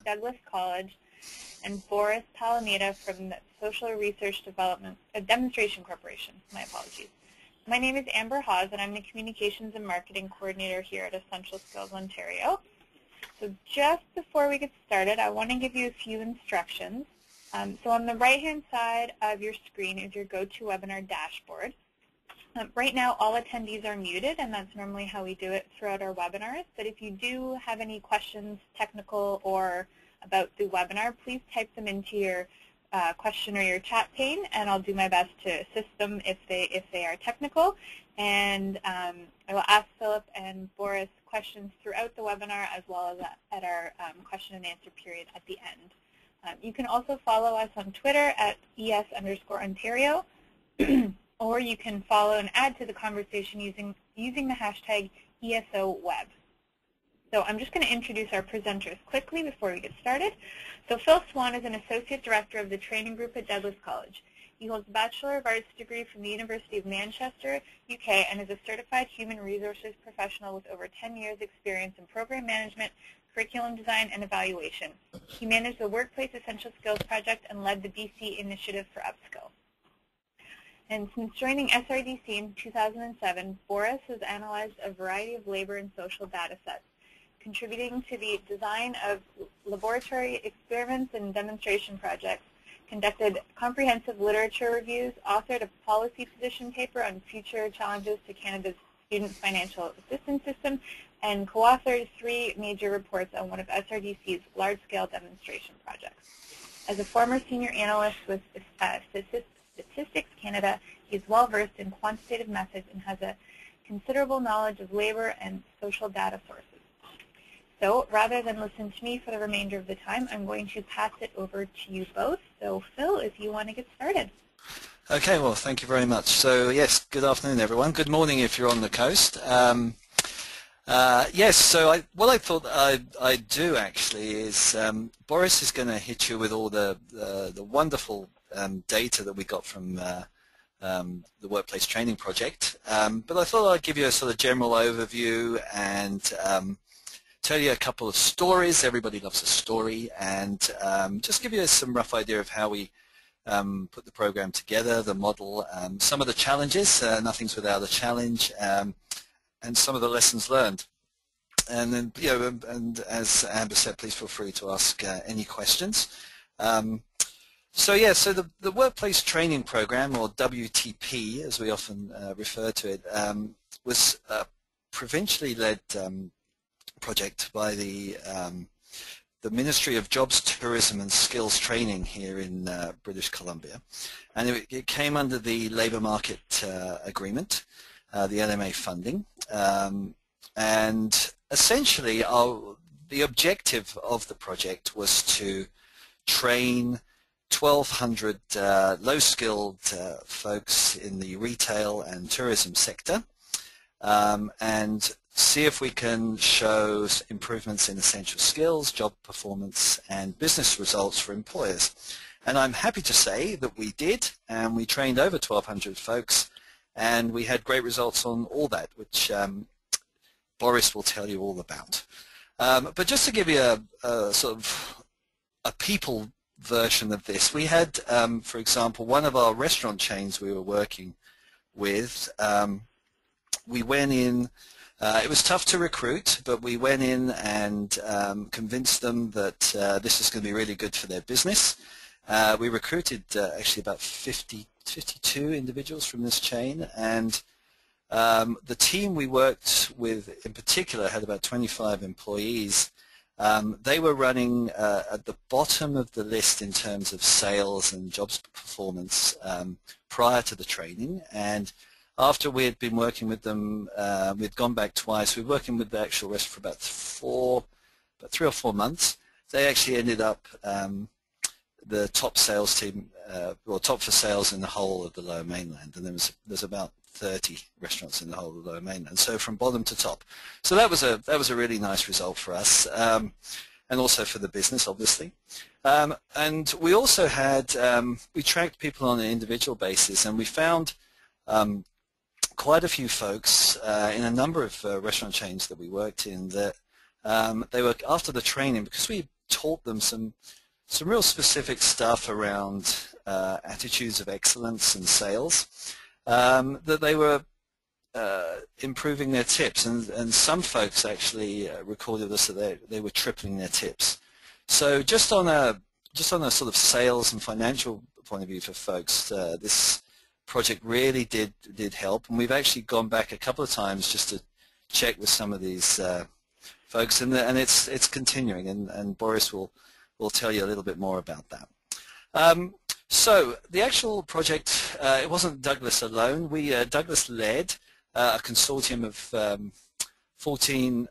Douglas College, and Boris Palameta from the Social Research Development Demonstration Corporation. My apologies. My name is Amber Hawes, and I'm the Communications and Marketing Coordinator here at Essential Skills Ontario. So just before we get started, I want to give you a few instructions. So on the right-hand side of your screen is your GoToWebinar dashboard. Right now, all attendees are muted, and that's normally how we do it throughout our webinars. But if you do have any questions, technical or about the webinar, please type them into your question or your chat pane, and I'll do my best to assist them if they are technical. And I will ask Philip and Boris questions throughout the webinar, as well as at our question and answer period at the end. You can also follow us on Twitter at ES_Ontario. Or you can follow and add to the conversation using the hashtag ESOWeb. So I'm just going to introduce our presenters quickly before we get started. So Phil Swann is an Associate Director of the Training Group at Douglas College. He holds a Bachelor of Arts degree from the University of Manchester, UK, and is a certified human resources professional with over 10 years' experience in program management, curriculum design, and evaluation. He managed the Workplace Essential Skills Project and led the BC Initiative for Upskill. And since joining SRDC in 2007, Boris has analyzed a variety of labor and social data sets, contributing to the design of laboratory experiments and demonstration projects, conducted comprehensive literature reviews, authored a policy position paper on future challenges to Canada's student financial assistance system, and co-authored 3 major reports on one of SRDC's large-scale demonstration projects. As a former senior analyst with Statistics Canada, he is well-versed in quantitative methods and has a considerable knowledge of labor and social data sources. So rather than listen to me for the remainder of the time, I'm going to pass it over to you both. So Phil, if you want to get started. Okay, well, thank you very much. So yes, good afternoon, everyone. Good morning if you're on the coast. Yes, so what I thought I'd do actually is Boris is going to hit you with all the wonderful data that we got from the Workplace Training Project. But I thought I'd give you a sort of general overview and tell you a couple of stories. Everybody loves a story, and just give you some rough idea of how we put the program together, the model, some of the challenges, nothing's without a challenge, and some of the lessons learned. And then, you know, and as Amber said, please feel free to ask any questions. So yeah, so the Workplace Training Program, or WTP as we often refer to it, was a provincially led project by the Ministry of Jobs, Tourism and Skills Training here in British Columbia. And it came under the Labour Market Agreement, the LMA funding. And essentially the objective of the project was to train 1,200 low-skilled folks in the retail and tourism sector, and see if we can show improvements in essential skills, job performance, and business results for employers. And I'm happy to say that we did, and we trained over 1,200 folks, and we had great results on all that, which Boris will tell you all about. But just to give you a sort of a people version of this, we had, for example, one of our restaurant chains we were working with, we went in, it was tough to recruit, but we went in and convinced them that this is going to be really good for their business. We recruited actually about 52 individuals from this chain, and the team we worked with in particular had about 25 employees. They were running at the bottom of the list in terms of sales and jobs performance prior to the training, and after we had been working with them, we'd gone back twice. We were working with the actual restaurant for about 3 or 4 months. They actually ended up the top sales team, or top for sales in the whole of the Lower Mainland, and there's about 30 restaurants in the whole of the Lower Mainland, so from bottom to top. So that was a really nice result for us, and also for the business, obviously. And we also had, we tracked people on an individual basis, and we found quite a few folks in a number of restaurant chains that we worked in that they were after the training, because we taught them some real specific stuff around attitudes of excellence and sales, that they were improving their tips, and some folks actually recorded us that they were tripling their tips. So just on a sort of sales and financial point of view for folks, this project really did help, and we've actually gone back a couple of times just to check with some of these folks, and it's continuing, and Boris will tell you a little bit more about that. So the actual project, it wasn't Douglas alone. Douglas led a consortium of 14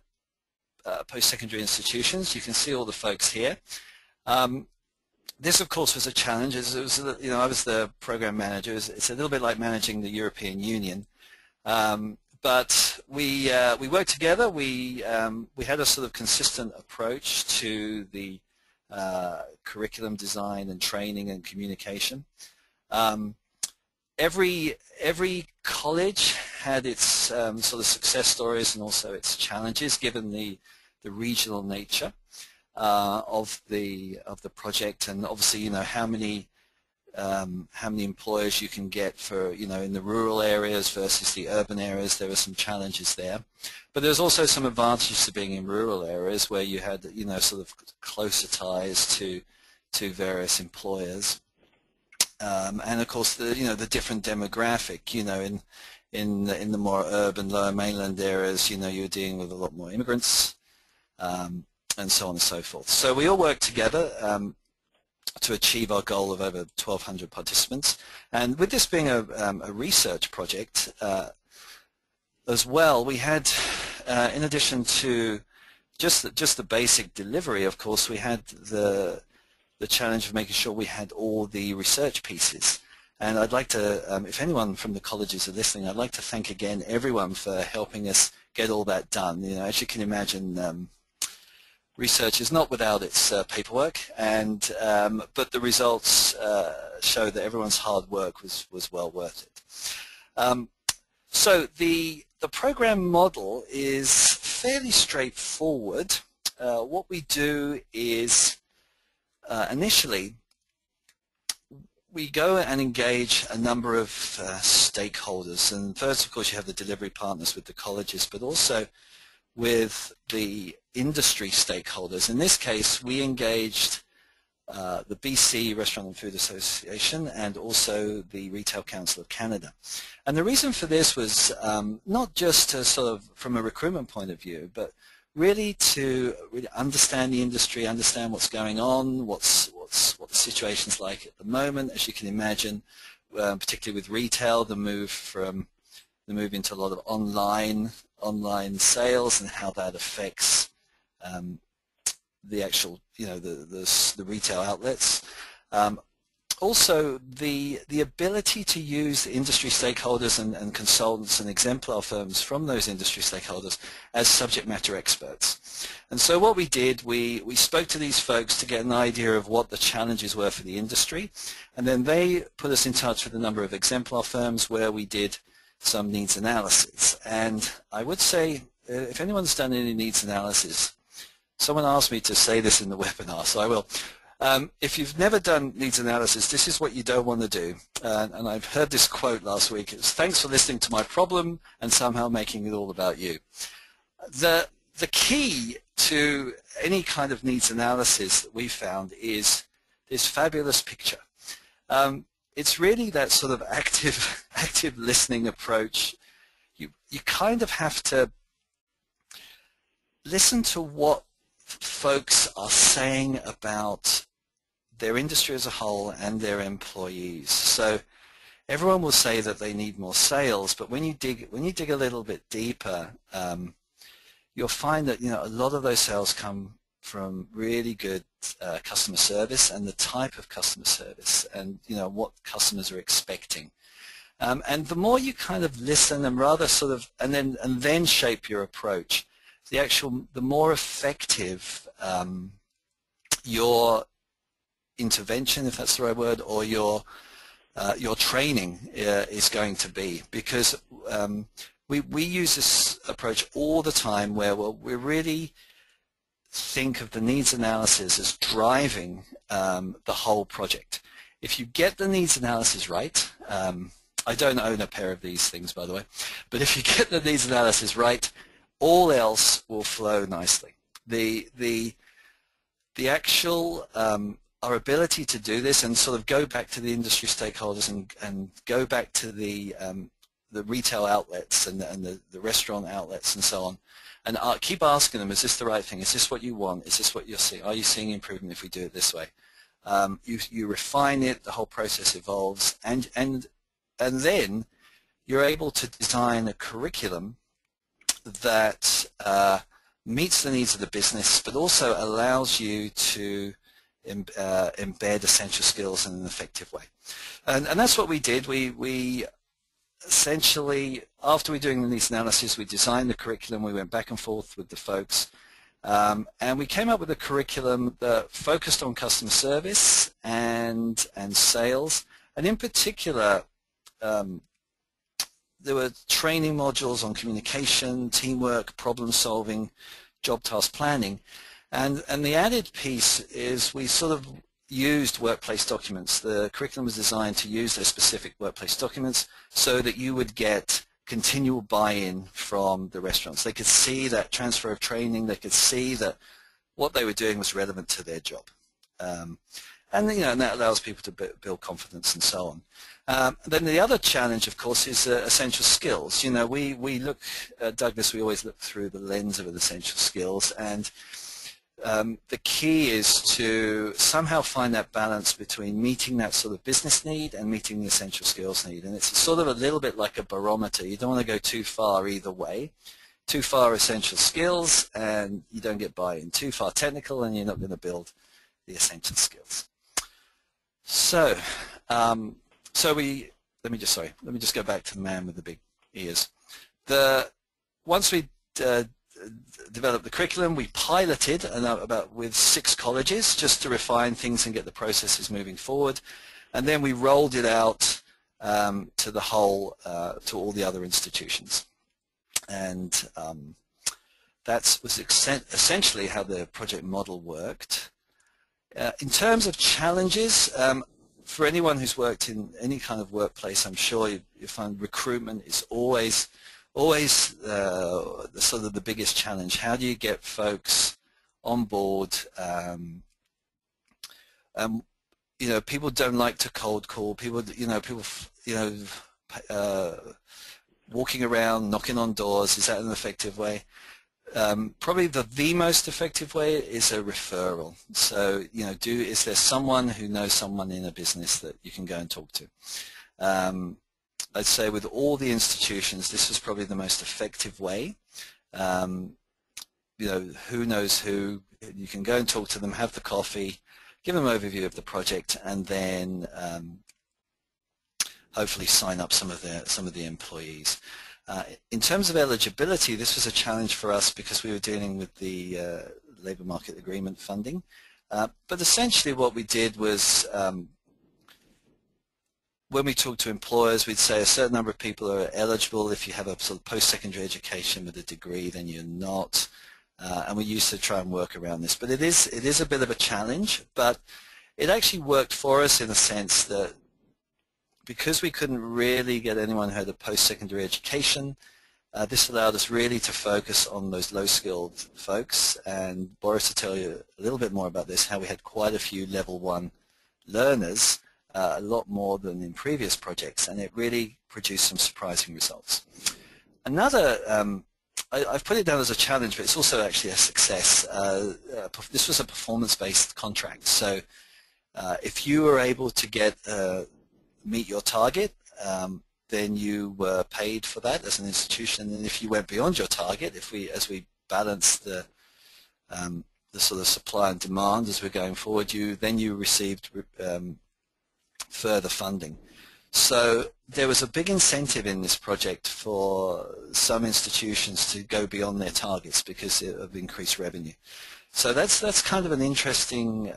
post-secondary institutions. You can see all the folks here. This, of course, was a challenge. I was the program manager. It's a little bit like managing the European Union. But we worked together. We had a sort of consistent approach to the curriculum design and training and communication. Every college had its sort of success stories and also its challenges, given the regional nature of the project, and obviously how many employers you can get for in the rural areas versus the urban areas. There were some challenges there, but there's also some advantages to being in rural areas where you had sort of closer ties to various employers, and of course the different demographic. In the more urban, lower mainland areas, you're dealing with a lot more immigrants, and so on and so forth. So we all worked together to achieve our goal of over 1,200 participants. And with this being a research project as well, we had, in addition to just the basic delivery, of course, we had the challenge of making sure we had all the research pieces. And I'd like to, if anyone from the colleges are listening, I'd like to thank again everyone for helping us get all that done. As you can imagine, research is not without its paperwork, but the results show that everyone's hard work was well worth it. So the program model is fairly straightforward. What we do is initially we go and engage a number of stakeholders, and first of course you have the delivery partners with the colleges, but also with the industry stakeholders. In this case, we engaged the BC Restaurant and Food Association and also the Retail Council of Canada. And the reason for this was not just to sort of from a recruitment point of view, but really to really understand the industry, understand what's going on, what the situation's like at the moment. As you can imagine, particularly with retail, the move into a lot of online sales and how that affects the actual, the retail outlets. Also, the ability to use industry stakeholders and consultants and exemplar firms from those industry stakeholders as subject matter experts. And so what we did, we spoke to these folks to get an idea of what the challenges were for the industry, and then they put us in touch with a number of exemplar firms where we did some needs analysis. And I would say, if anyone's done any needs analysis, someone asked me to say this in the webinar, so I will. If you've never done needs analysis, this is what you don't want to do. And I've heard this quote last week. It's, "Thanks for listening to my problem and somehow making it all about you." The key to any kind of needs analysis that we found is this fabulous picture. It's really that sort of active listening approach. You kind of have to listen to what folks are saying about their industry as a whole and their employees. So everyone will say that they need more sales, but when you dig a little bit deeper, you'll find that a lot of those sales come from really good customer service and the type of customer service, and what customers are expecting. And the more you kind of listen and rather sort of and then shape your approach, the more effective your intervention, if that's the right word, or your training is going to be, because we use this approach all the time where we're really think of the needs analysis as driving the whole project. If you get the needs analysis right, I don't own a pair of these things, by the way, but if you get the needs analysis right, all else will flow nicely. The actual our ability to do this and sort of go back to the industry stakeholders and go back to the retail outlets and the restaurant outlets and so on, and keep asking them, is this the right thing? Is this what you want? Is this what you're seeing? Are you seeing improvement if we do it this way? You refine it, the whole process evolves, and then you're able to design a curriculum that meets the needs of the business, but also allows you to embed essential skills in an effective way. And that's what we did. We essentially, after we doing the needs analysis, we designed the curriculum. We went back and forth with the folks, and we came up with a curriculum that focused on customer service and sales, and in particular, there were training modules on communication, teamwork, problem solving, job task planning, and the added piece is we sort of used workplace documents. The curriculum was designed to use those specific workplace documents so that you would get continual buy-in from the restaurants. They could see that transfer of training. They could see that what they were doing was relevant to their job, and and that allows people to build confidence and so on. Then the other challenge, of course, is essential skills. We look at Douglas. We always look through the lens of essential skills, and the key is to somehow find that balance between meeting that sort of business need and meeting the essential skills need. And it's sort of a little bit like a barometer. You don't want to go too far either way. Too far essential skills and you don't get buy-in. Too far technical and you're not going to build the essential skills. So, let me just go back to the man with the big ears. Once we developed the curriculum, we piloted with 6 colleges just to refine things and get the processes moving forward, and then we rolled it out to all the other institutions, and that was essentially how the project model worked. In terms of challenges, for anyone who's worked in any kind of workplace, I'm sure you find recruitment is always the biggest challenge. How do you get folks on board? People don't like to cold call. People walking around, knocking on doors. Is that an effective way? Probably the most effective way is a referral. So, is there someone who knows someone in a business that you can go and talk to? I'd say with all the institutions, this was probably the most effective way. Who knows who? You can go and talk to them, have the coffee, give them an overview of the project, and then hopefully sign up some of the employees. In terms of eligibility, this was a challenge for us because we were dealing with the labour market agreement funding. But essentially what we did was when we talk to employers, we'd say a certain number of people are eligible. If you have a sort of post-secondary education with a degree, then you're not. And we used to try and work around this. But it is a bit of a challenge, but it actually worked for us in the sense that because we couldn't really get anyone who had a post-secondary education, this allowed us really to focus on those low-skilled folks. And Boris will tell you a little bit more about this, how we had quite a few level 1 learners, a lot more than in previous projects, and it really produced some surprising results. Another, I've put it down as a challenge, but it's also actually a success. This was a performance-based contract, so if you were able to meet your target, then you were paid for that as an institution, and if you went beyond your target, as we balanced the sort of supply and demand as we're going forward, then you received further funding. So there was a big incentive in this project for some institutions to go beyond their targets because of increased revenue. So that's kind of an interesting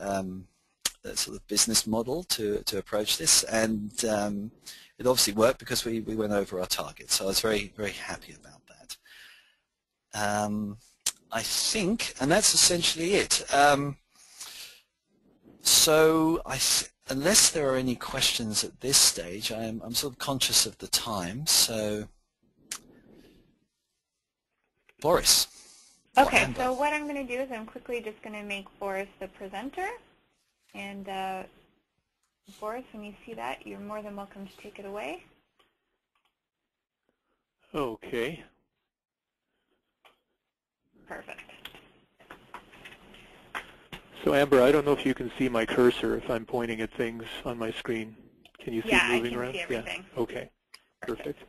sort of business model to approach this, and it obviously worked because we went over our target. So I was very, very happy about that. I think, and that's essentially it. So unless there are any questions at this stage, I'm sort of conscious of the time. So, Boris. Okay, so what I'm going to do is I'm quickly just going to make Boris the presenter. And Boris, when you see that, you're more than welcome to take it away. Okay. Perfect. So Amber, I don't know if you can see my cursor if I'm pointing at things on my screen. Can you see it moving around? Yeah, I can see everything. Yeah. Okay. Perfect.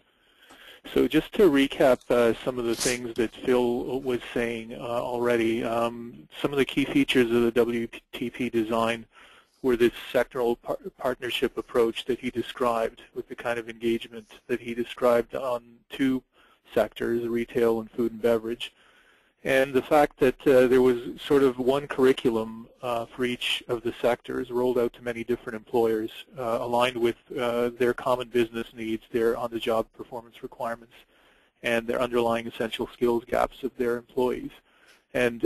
So just to recap some of the things that Phil was saying already, some of the key features of the WTP design were this sectoral partnership approach that he described with the kind of engagement that he described on two sectors, retail and food and beverage. And the fact that there was sort of one curriculum for each of the sectors rolled out to many different employers, aligned with their common business needs, their on-the-job performance requirements, and their underlying essential skills gaps of their employees. And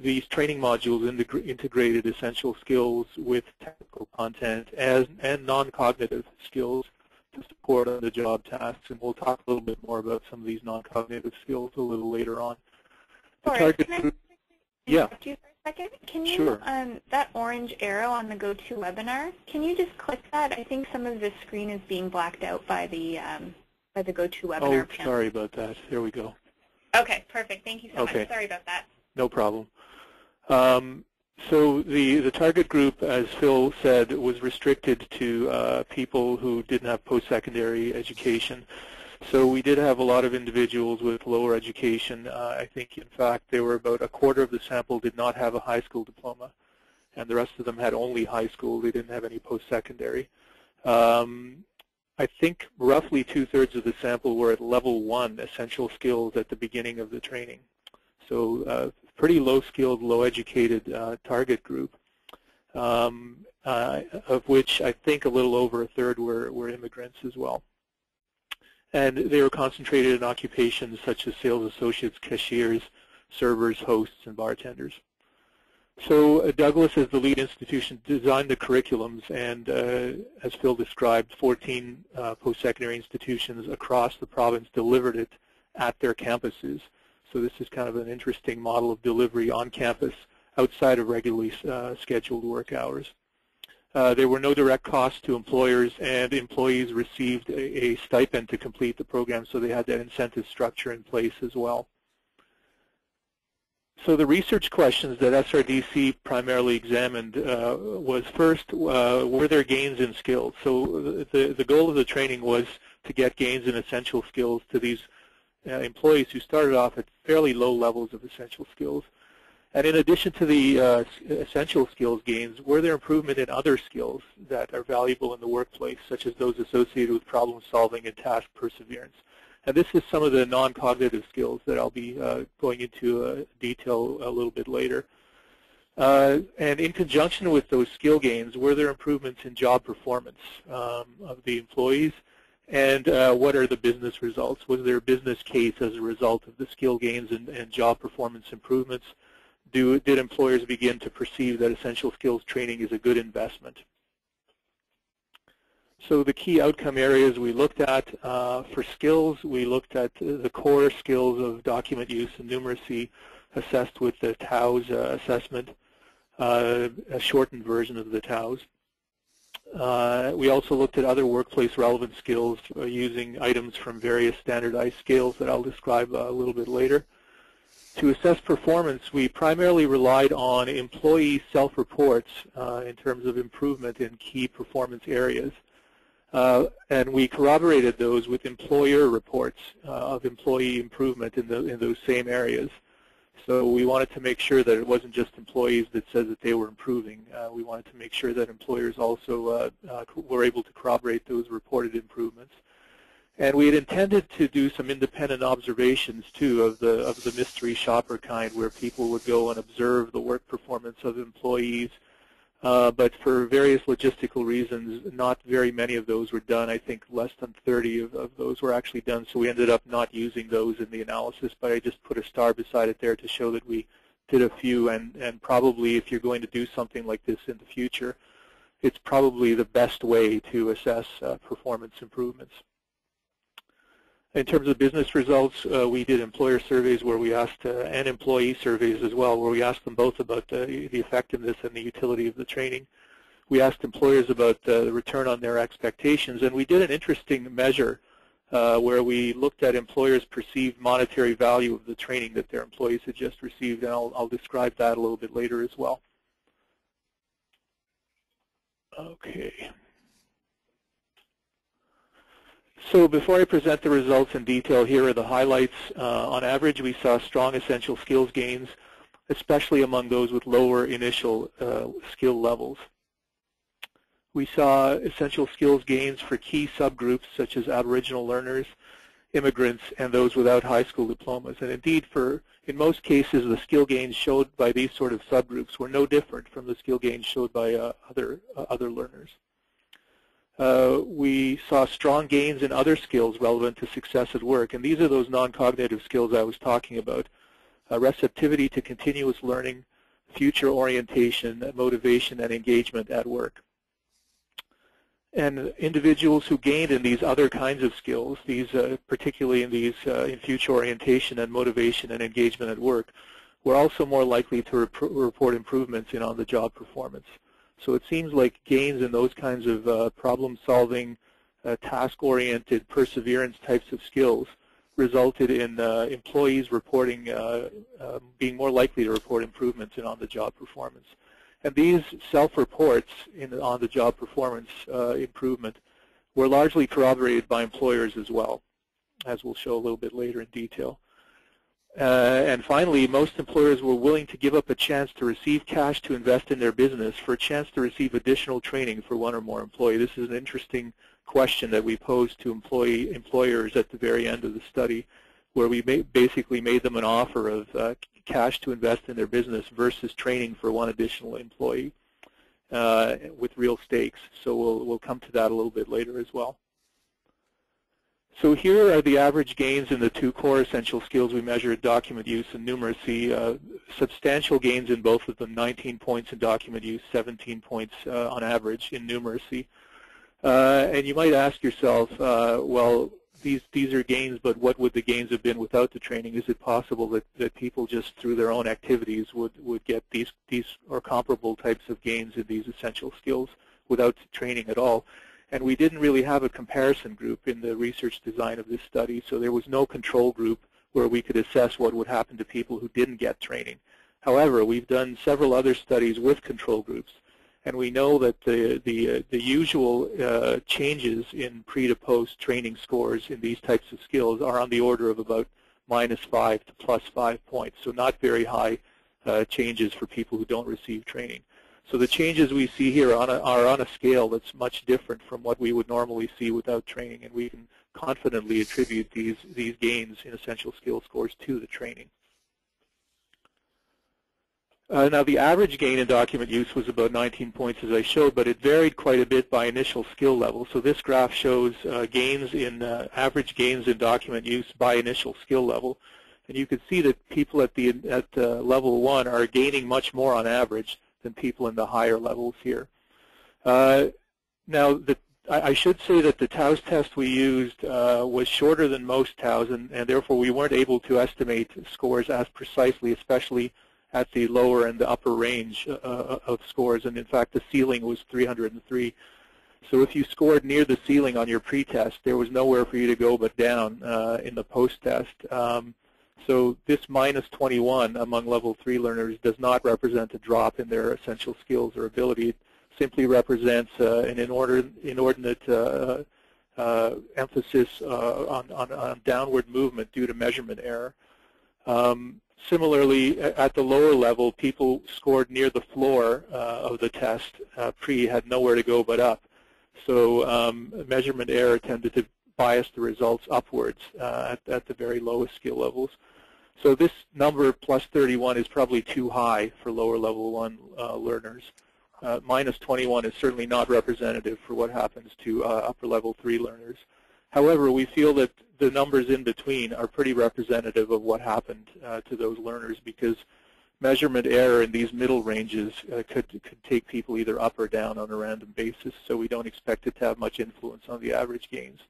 these training modules integrated essential skills with technical content and non-cognitive skills to support on-the-job tasks. And we'll talk a little bit more about some of these non-cognitive skills a little later on. Boris, can I interrupt you for a second? Can you, sure. That orange arrow on the Go To webinar, can you just click that? I think some of the screen is being blacked out by the Go To webinar panel. Sorry about that. There we go. Okay, perfect. Thank you so much. Sorry about that. No problem. So the target group, as Phil said, was restricted to people who didn't have post-secondary education. So we did have a lot of individuals with lower education. I think, in fact, there were about a quarter of the sample did not have a high school diploma, and the rest of them had only high school. They didn't have any post-secondary. I think roughly 2/3 of the sample were at level 1 essential skills at the beginning of the training. So pretty low-skilled, low-educated target group, of which I think a little over 1/3 were immigrants as well. And they were concentrated in occupations such as sales associates, cashiers, servers, hosts, and bartenders. So Douglas, as the lead institution, designed the curriculums, and as Phil described, 14 post-secondary institutions across the province delivered it at their campuses. So this is kind of an interesting model of delivery on campus outside of regularly scheduled work hours. There were no direct costs to employers, and employees received a stipend to complete the program, so they had that incentive structure in place as well. So the research questions that SRDC primarily examined was first, were there gains in skills? So the goal of the training was to get gains in essential skills to these employees who started off at fairly low levels of essential skills. And in addition to the essential skills gains, were there improvement in other skills that are valuable in the workplace, such as those associated with problem solving and task perseverance? And this is some of the non-cognitive skills that I'll be going into detail a little bit later. And in conjunction with those skill gains, were there improvements in job performance of the employees? And what are the business results? Was there a business case as a result of the skill gains and job performance improvements? Did employers begin to perceive that essential skills training is a good investment? So the key outcome areas we looked at for skills, we looked at the core skills of document use and numeracy assessed with the TOWS assessment, a shortened version of the TOWS. We also looked at other workplace relevant skills using items from various standardized scales that I'll describe a little bit later. To assess performance, we primarily relied on employee self-reports in terms of improvement in key performance areas. And we corroborated those with employer reports of employee improvement in those same areas. So we wanted to make sure that it wasn't just employees that said that they were improving. We wanted to make sure that employers also were able to corroborate those reported improvements. And we had intended to do some independent observations too of the mystery shopper kind, where people would go and observe the work performance of employees but for various logistical reasons, not very many of those were done. I think less than 30 of those were actually done, so we ended up not using those in the analysis, but I just put a star beside it there to show that we did a few, and probably if you're going to do something like this in the future, it's probably the best way to assess performance improvements. In terms of business results, we did employer surveys where we asked, and employee surveys as well, where we asked them both about the effectiveness and the utility of the training. We asked employers about the return on their expectations, and we did an interesting measure where we looked at employers' perceived monetary value of the training that their employees had just received, and I'll describe that a little bit later as well. Okay. So before I present the results in detail, here are the highlights. On average, we saw strong essential skills gains, especially among those with lower initial skill levels. We saw essential skills gains for key subgroups such as Aboriginal learners, immigrants, and those without high school diplomas. And indeed, in most cases, the skill gains showed by these sort of subgroups were no different from the skill gains showed by other learners. We saw strong gains in other skills relevant to success at work, and these are those non-cognitive skills I was talking about. Receptivity to continuous learning, future orientation, motivation, and engagement at work. And individuals who gained in these other kinds of skills, particularly in future orientation and motivation and engagement at work, were also more likely to report improvements in on-the-job performance. So it seems like gains in those kinds of problem-solving, task-oriented, perseverance types of skills resulted in employees reporting, being more likely to report improvements in on-the-job performance. And these self-reports in on-the-job performance improvement were largely corroborated by employers as well, as we'll show a little bit later in detail. And finally, most employers were willing to give up a chance to receive cash to invest in their business for a chance to receive additional training for one or more employees. This is an interesting question that we posed to employers at the very end of the study, where we basically made them an offer of cash to invest in their business versus training for one additional employee with real stakes. So we'll come to that a little bit later as well. So here are the average gains in the two core essential skills we measured, document use and numeracy. Substantial gains in both of them, 19 points in document use, 17 points on average in numeracy. And you might ask yourself, well, these are gains, but what would the gains have been without the training? Is it possible that people just through their own activities would get these or comparable types of gains in these essential skills without training at all? And we didn't really have a comparison group in the research design of this study, so there was no control group where we could assess what would happen to people who didn't get training. However, we've done several other studies with control groups, and we know that the usual changes in pre to post training scores in these types of skills are on the order of about -5 to +5 points, so not very high changes for people who don't receive training. So the changes we see here are on a scale that's much different from what we would normally see without training, and we can confidently attribute these gains in essential skill scores to the training. Now the average gain in document use was about 19 points as I showed, but it varied quite a bit by initial skill level. So this graph shows gains in average gains in document use by initial skill level. And you can see that people at level 1 are gaining much more on average than people in the higher levels here. Now, I should say that the TAUS test we used was shorter than most TAUS, and therefore we weren't able to estimate scores as precisely, especially at the lower and the upper range of scores. And in fact, the ceiling was 303. So if you scored near the ceiling on your pretest, there was nowhere for you to go but down in the post-test. So this -21 among level 3 learners does not represent a drop in their essential skills or ability. It simply represents an inordinate emphasis on downward movement due to measurement error. Similarly, at the lower level, people scored near the floor of the test. Pre had nowhere to go but up. So measurement error tended to bias the results upwards at the very lowest skill levels. So this number +31 is probably too high for lower level 1 learners. minus 21 is certainly not representative for what happens to upper level 3 learners. However, we feel that the numbers in between are pretty representative of what happened to those learners, because measurement error in these middle ranges could take people either up or down on a random basis, so we don't expect it to have much influence on the average gains.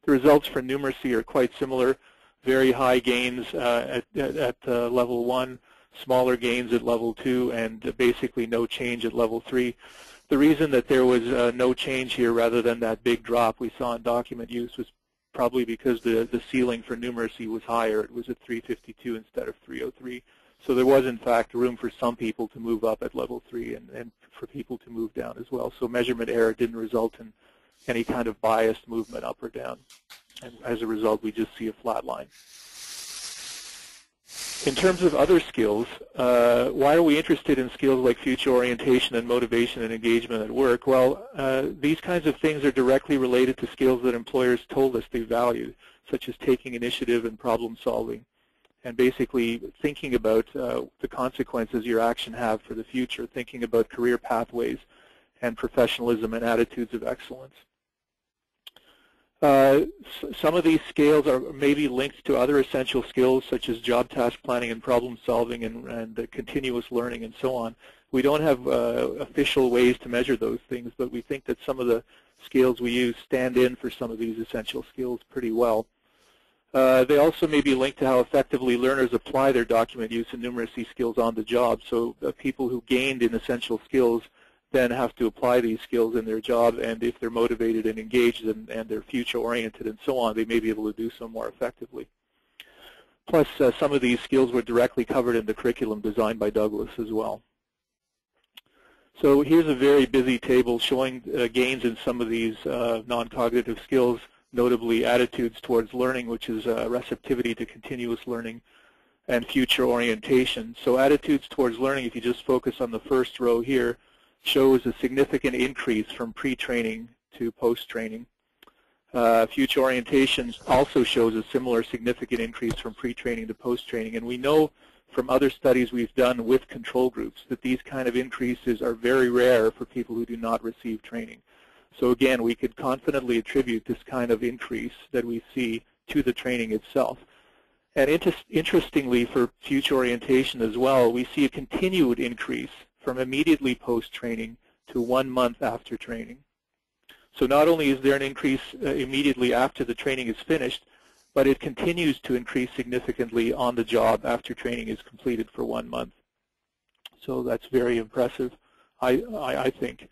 The results for numeracy are quite similar. Very high gains at level 1, smaller gains at level 2, and basically no change at level 3. The reason that there was no change here rather than that big drop we saw in document use was probably because the ceiling for numeracy was higher. It was at 352 instead of 303. So there was, in fact, room for some people to move up at level 3 and for people to move down as well. So measurement error didn't result in any kind of biased movement up or down. And as a result, we just see a flat line. In terms of other skills, why are we interested in skills like future orientation and motivation and engagement at work? Well, these kinds of things are directly related to skills that employers told us they valued, such as taking initiative and problem solving, and basically thinking about the consequences your action have for the future, thinking about career pathways and professionalism and attitudes of excellence. Some of these skills are maybe linked to other essential skills such as job task planning and problem solving and continuous learning and so on. We don't have official ways to measure those things, but we think that some of the skills we use stand in for some of these essential skills pretty well. They also may be linked to how effectively learners apply their document use and numeracy skills on the job. So people who gained in essential skills then have to apply these skills in their job, and if they're motivated and engaged and they're future-oriented and so on, they may be able to do so more effectively. Plus, some of these skills were directly covered in the curriculum designed by Douglas as well. So here's a very busy table showing gains in some of these non-cognitive skills, notably attitudes towards learning, which is receptivity to continuous learning, and future orientation. So attitudes towards learning, if you just focus on the first row here, shows a significant increase from pre-training to post-training. Future orientation also shows a similar significant increase from pre-training to post-training, and we know from other studies we've done with control groups that these kind of increases are very rare for people who do not receive training. So again, we could confidently attribute this kind of increase that we see to the training itself. And interestingly, for future orientation as well, we see a continued increase from immediately post-training to 1 month after training. So not only is there an increase immediately after the training is finished, but it continues to increase significantly on the job after training is completed for 1 month. So that's very impressive, I think.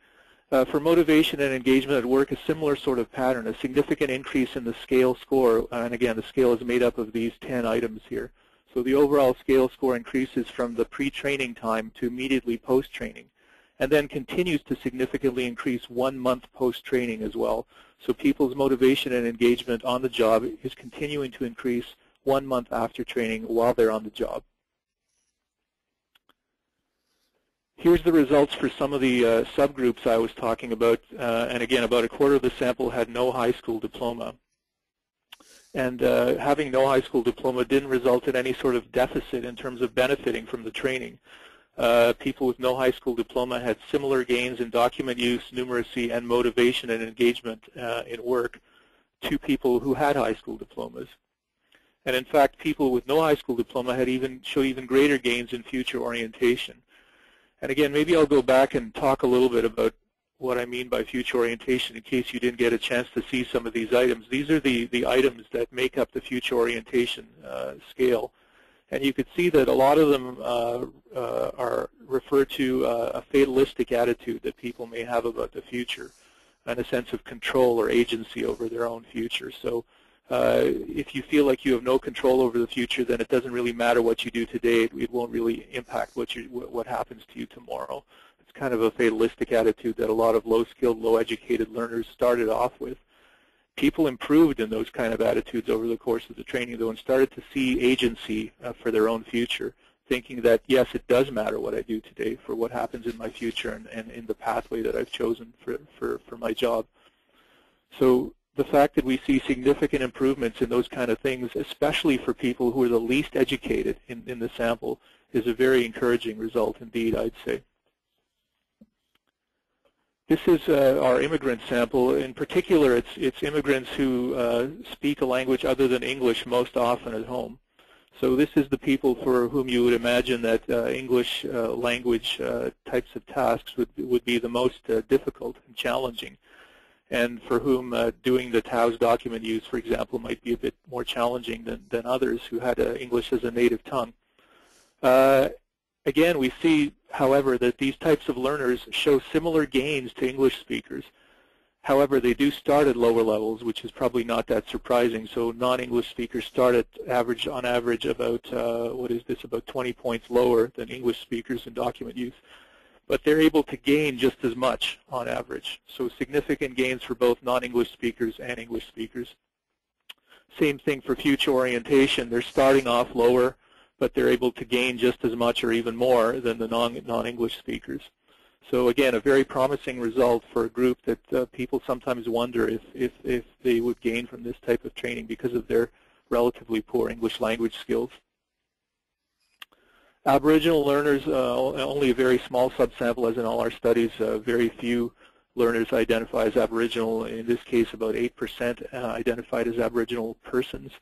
For motivation and engagement at work, a similar sort of pattern, a significant increase in the scale score, and again, the scale is made up of these 10 items here. So the overall scale score increases from the pre-training time to immediately post-training, and then continues to significantly increase 1 month post-training as well. So people's motivation and engagement on the job is continuing to increase 1 month after training while they're on the job. Here's the results for some of the subgroups I was talking about, and again, about a quarter of the sample had no high school diploma. And having no high school diploma didn't result in any sort of deficit in terms of benefiting from the training. People with no high school diploma had similar gains in document use, numeracy, and motivation and engagement in work to people who had high school diplomas. And in fact, people with no high school diploma had showed even greater gains in future orientation. And again, maybe I'll go back and talk a little bit about what I mean by future orientation in case you didn't get a chance to see some of these items. These are the items that make up the future orientation scale. And you could see that a lot of them are refer to a fatalistic attitude that people may have about the future and a sense of control or agency over their own future. So if you feel like you have no control over the future, then it doesn't really matter what you do today. It won't really impact what happens to you tomorrow. It's kind of a fatalistic attitude that a lot of low-skilled, low-educated learners started off with. People improved in those kind of attitudes over the course of the training, though, and started to see agency for their own future, thinking that, yes, it does matter what I do today for what happens in my future and in the pathway that I've chosen for my job. So the fact that we see significant improvements in those kind of things, especially for people who are the least educated in the sample, is a very encouraging result indeed, I'd say. This is our immigrant sample. In particular, it's immigrants who speak a language other than English most often at home. So this is the people for whom you would imagine that English language types of tasks would be the most difficult and challenging, and for whom doing the TAOS document use, for example, might be a bit more challenging than others who had English as a native tongue. Again, we see, however, that these types of learners show similar gains to English speakers. However, they do start at lower levels, which is probably not that surprising. So non-English speakers start at on average about, about 20 points lower than English speakers in document use. But they're able to gain just as much on average. So significant gains for both non-English speakers and English speakers. Same thing for future orientation. They're starting off lower, but they're able to gain just as much or even more than the non-English speakers. So again, a very promising result for a group that people sometimes wonder if they would gain from this type of training because of their relatively poor English language skills. Aboriginal learners, only a very small subsample, as in all our studies. Very few learners identify as Aboriginal. In this case, about 8% identified as Aboriginal persons.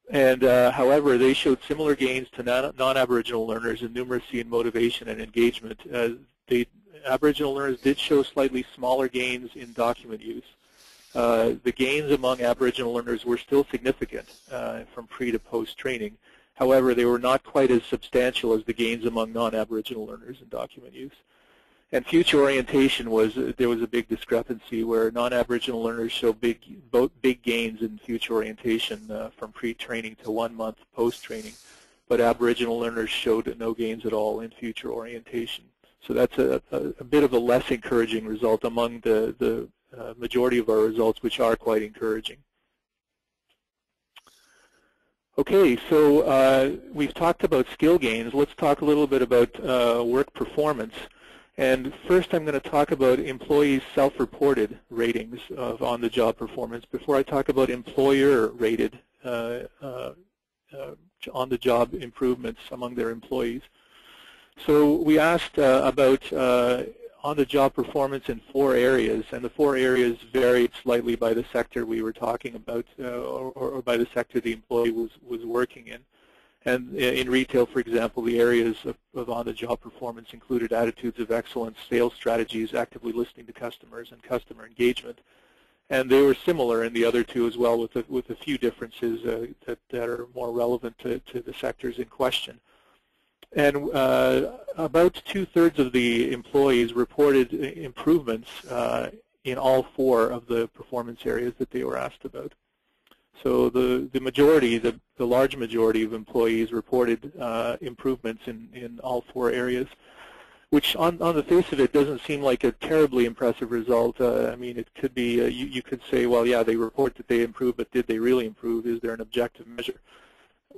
And however, they showed similar gains to non-Aboriginal learners in numeracy and motivation and engagement. Aboriginal learners did show slightly smaller gains in document use. The gains among Aboriginal learners were still significant from pre to post training. However, they were not quite as substantial as the gains among non-Aboriginal learners in document use. And future orientation there was a big discrepancy where non-Aboriginal learners show big gains in future orientation from pre-training to 1 month post-training, but Aboriginal learners showed no gains at all in future orientation. So that's a bit of a less encouraging result among the majority of our results, which are quite encouraging. Okay, so we've talked about skill gains. Let's talk a little bit about work performance. And first I'm going to talk about employees' self-reported ratings of on-the-job performance before I talk about employer-rated on-the-job improvements among their employees. So we asked about on-the-job performance in 4 areas, and the 4 areas varied slightly by the sector we were talking about or by the sector the employee was working in. And in retail, for example, the areas of on-the-job performance included attitudes of excellence, sales strategies, actively listening to customers, and customer engagement. And they were similar in the other 2 as well, with a few differences that are more relevant to the sectors in question. And about 2/3 of the employees reported improvements in all 4 of the performance areas that they were asked about. So the majority, the large majority of employees reported improvements in all 4 areas, which on the face of it doesn't seem like a terribly impressive result. I mean, it could be, you could say, well, yeah, they report that they improved, but did they really improve? Is there an objective measure?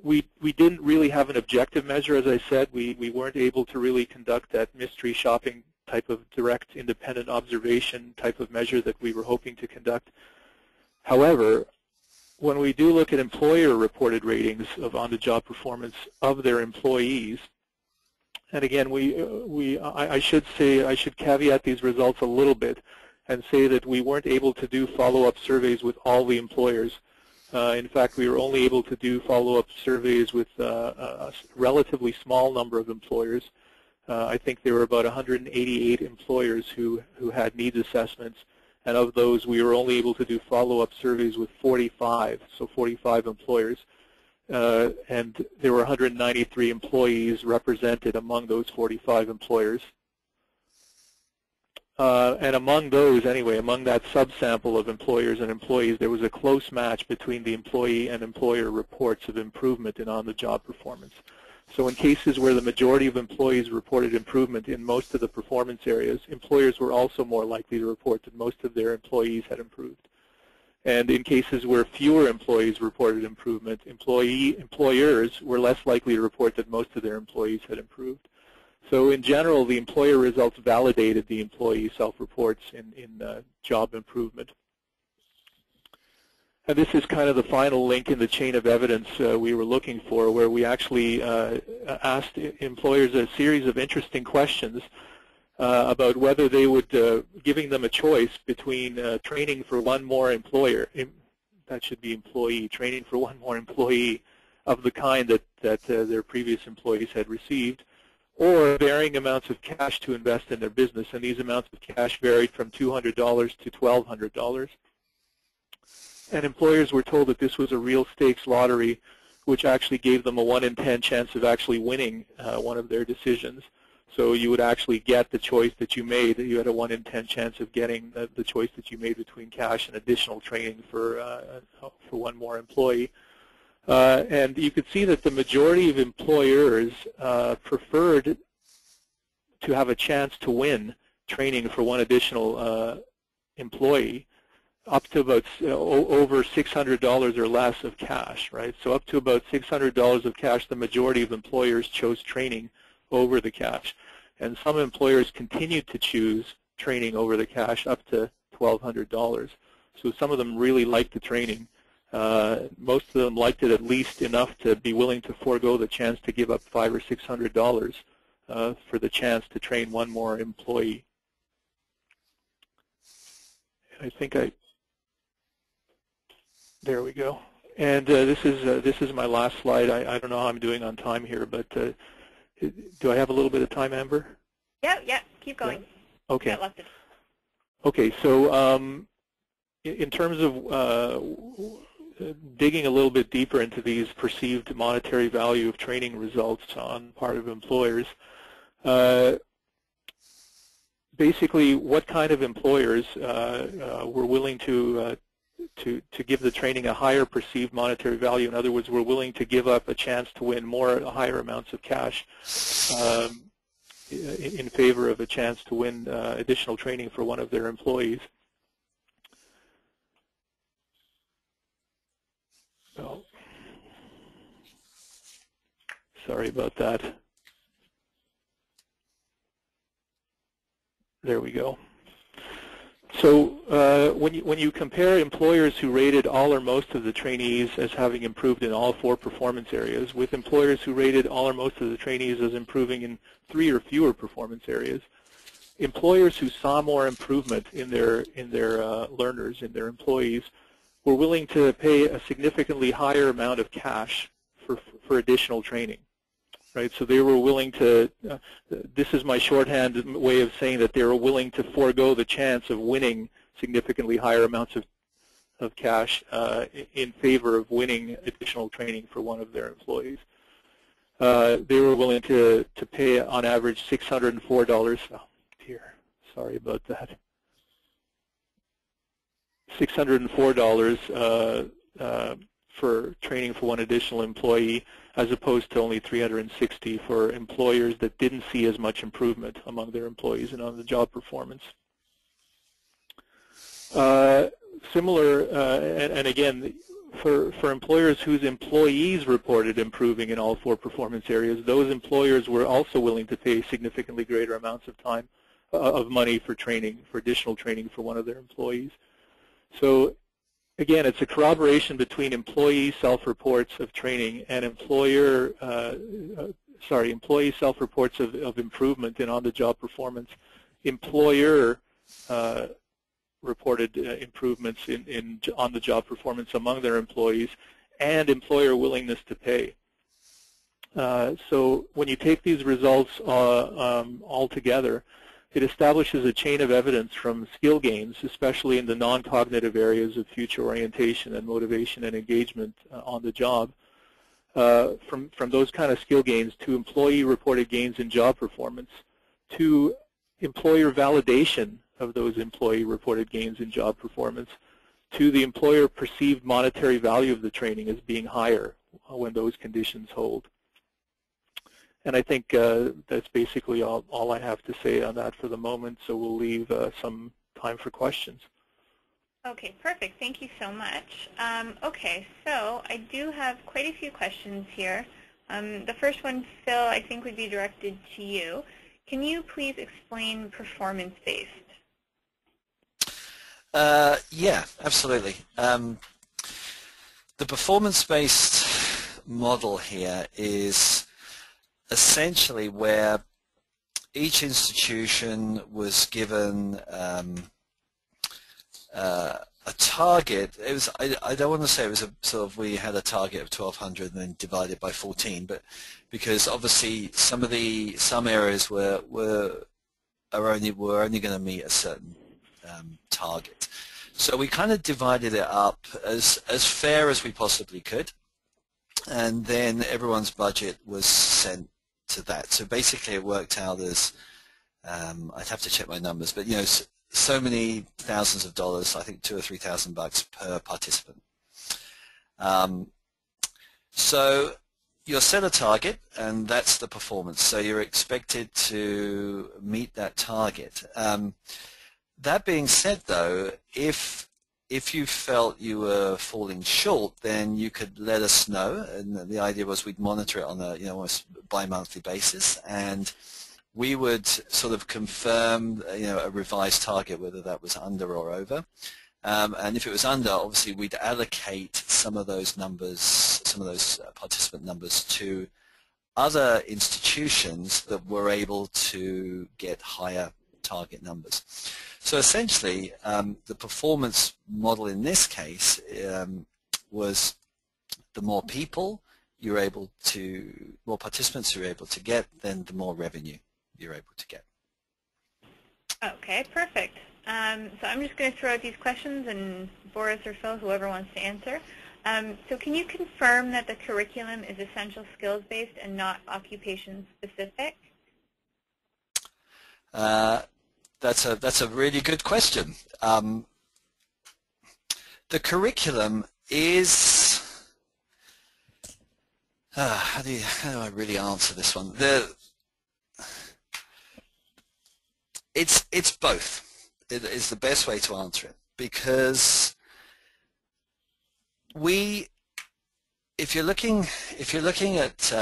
We didn't really have an objective measure, as I said. We weren't able to really conduct that mystery shopping type of direct independent observation type of measure that we were hoping to conduct. However, when we do look at employer-reported ratings of on-the-job performance of their employees, and again, I should caveat these results a little bit and say that we weren't able to do follow-up surveys with all the employers. In fact, we were only able to do follow-up surveys with a relatively small number of employers. I think there were about 188 employers who had needs assessments. And of those, we were only able to do follow-up surveys with 45, so 45 employers. And there were 193 employees represented among those 45 employers. And among those, anyway, among that subsample of employers and employees, there was a close match between the employee and employer reports of improvement in on-the-job performance. So in cases where the majority of employees reported improvement in most of the performance areas, employers were also more likely to report that most of their employees had improved. And in cases where fewer employees reported improvement, employers were less likely to report that most of their employees had improved. So in general, the employer results validated the employee self-reports in job improvement. And this is kind of the final link in the chain of evidence we were looking for, where we actually asked employers a series of interesting questions about whether they would, giving them a choice between training for one more employer, that should be employee, training for one more employee of the kind that their previous employees had received, or varying amounts of cash to invest in their business. And these amounts of cash varied from $200 to $1,200. And employers were told that this was a real stakes lottery, which actually gave them a 1 in 10 chance of actually winning one of their decisions. So you would actually get the choice that you made. You had a 1 in 10 chance of getting the choice that you made between cash and additional training for one more employee. And you could see that the majority of employers preferred to have a chance to win training for one additional employee, up to about over $600 or less of cash, right? So up to about $600 of cash, the majority of employers chose training over the cash. And some employers continued to choose training over the cash up to $1,200. So some of them really liked the training. Most of them liked it at least enough to be willing to forego the chance to give up $500 or $600 for the chance to train one more employee. I think there we go. And this is my last slide. I don't know how I'm doing on time here, but do I have a little bit of time, Amber? Yeah, keep going. Yeah. Okay. Okay, so in terms of digging a little bit deeper into these perceived monetary value of training results on the part of employers, basically what kind of employers were willing to give the training a higher perceived monetary value? In other words, were willing to give up a chance to win higher amounts of cash in favor of a chance to win additional training for one of their employees. Oh, sorry about that. There we go. So when you compare employers who rated all or most of the trainees as having improved in all 4 performance areas with employers who rated all or most of the trainees as improving in 3 or fewer performance areas, employers who saw more improvement in their learners, in their employees, were willing to pay a significantly higher amount of cash for additional training. Right, so they were willing to, this is my shorthand way of saying that they were willing to forego the chance of winning significantly higher amounts of cash in favor of winning additional training for one of their employees. They were willing to pay on average $604, oh dear, sorry about that, $604 for training for one additional employee, as opposed to only $360 for employers that didn't see as much improvement among their employees and on the job performance. Similar, and again, for employers whose employees reported improving in all 4 performance areas, those employers were also willing to pay significantly greater amounts of time, of money for training, for additional training for one of their employees. So again, it's a corroboration between employee self-reports of training and employee self-reports of improvement in on-the-job performance. Employer reported improvements in on-the-job performance among their employees, and employer willingness to pay. So when you take these results all together, it establishes a chain of evidence from skill gains, especially in the non-cognitive areas of future orientation and motivation and engagement on the job, from those kind of skill gains to employee-reported gains in job performance, to employer validation of those employee-reported gains in job performance, to the employer-perceived monetary value of the training as being higher when those conditions hold. And I think that's basically all I have to say on that for the moment, so we'll leave some time for questions. Okay, perfect. Thank you so much. Okay, so I do have quite a few questions here. The first one, Phil, I think would be directed to you. Can you please explain performance-based? Yeah, absolutely. The performance-based model here is essentially where each institution was given a target. It was, I don't want to say it was a sort of, we had a target of 1,200 and then divided by 14, but because obviously some areas were only going to meet a certain target. So we kind of divided it up as fair as we possibly could, and then everyone's budget was sent to that. So basically it worked out as, I'd have to check my numbers, but so many thousands of dollars, I think $2,000 or $3,000 per participant. So you're set a target, and that's the performance. So you're expected to meet that target. That being said, though, if you felt you were falling short, then you could let us know, and the idea was we'd monitor it on a almost bi-monthly basis, and we would sort of confirm a revised target, whether that was under or over. And if it was under, obviously we'd allocate some of those numbers, some of those participant numbers to other institutions that were able to get higher target numbers. So essentially, the performance model in this case was the more people more participants you're able to get, then the more revenue you're able to get. Okay, perfect. So I'm just going to throw out these questions, and Boris or Phil, whoever wants to answer. So can you confirm that the curriculum is essential skills based and not occupation specific? That's a really good question. The curriculum is how do I really answer this one? It's both. It is the best way to answer it, because if you're looking at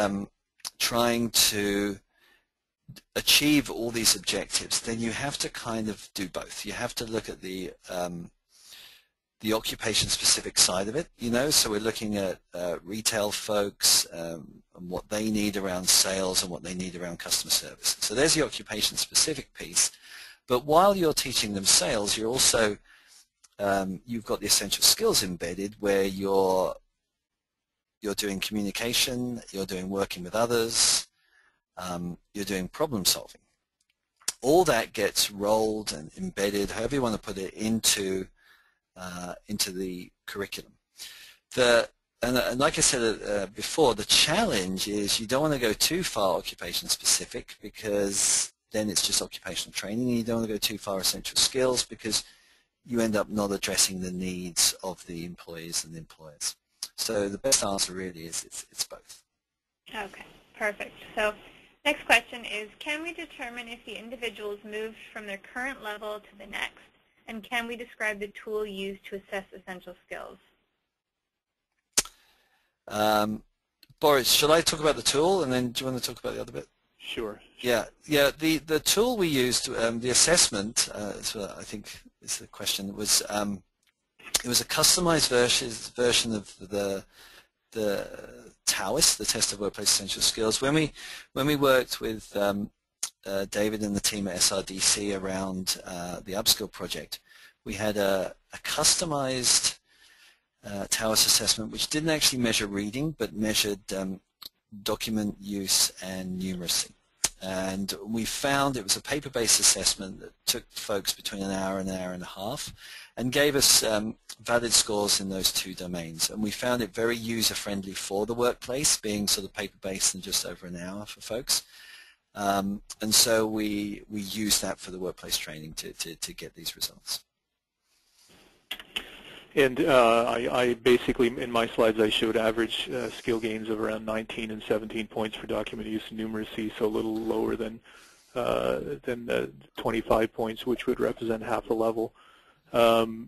trying to achieve all these objectives, then you have to kind of do both. You have to look at the occupation-specific side of it, so we're looking at retail folks and what they need around sales and what they need around customer service. So there's the occupation-specific piece. But while you're teaching them sales, you're also you've got the essential skills embedded, where you're doing communication, you're doing working with others, you're doing problem solving. All that gets rolled and embedded, however you want to put it, into the curriculum. And like I said before, the challenge is you don't want to go too far occupation specific, because then it's just occupational training, and you don't want to go too far essential skills, because you end up not addressing the needs of the employees and the employers. So the best answer really is it's both. Okay, perfect. So next question is, can we determine if the individuals moved from their current level to the next? And can we describe the tool used to assess essential skills? Boris, should I talk about the tool, and then do you want to talk about the other bit? Sure. Yeah. The tool we used, the assessment, so I think is the question, was it was a customized version of the TAOIS, the Test of Workplace Essential Skills. When we worked with David and the team at SRDC around the Upskill project, we had a customized TAOIS assessment which didn't actually measure reading, but measured document use and numeracy. And we found it was a paper-based assessment that took folks between an hour and a half and gave us valid scores in those two domains. And we found it very user-friendly for the workplace, being sort of paper-based and just over an hour for folks. And so we used that for the workplace training to get these results. And I basically, in my slides, I showed average skill gains of around 19 and 17 points for document use and numeracy, so a little lower than 25 points, which would represent half a level. I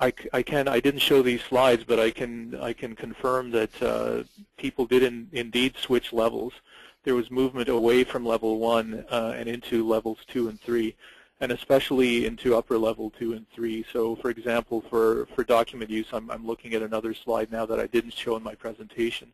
didn't show these slides, but I can confirm that people did indeed switch levels. There was movement away from level 1 and into levels 2 and 3. And especially into upper level 2 and 3. So, for example, for document use, I'm looking at another slide now that I didn't show in my presentation.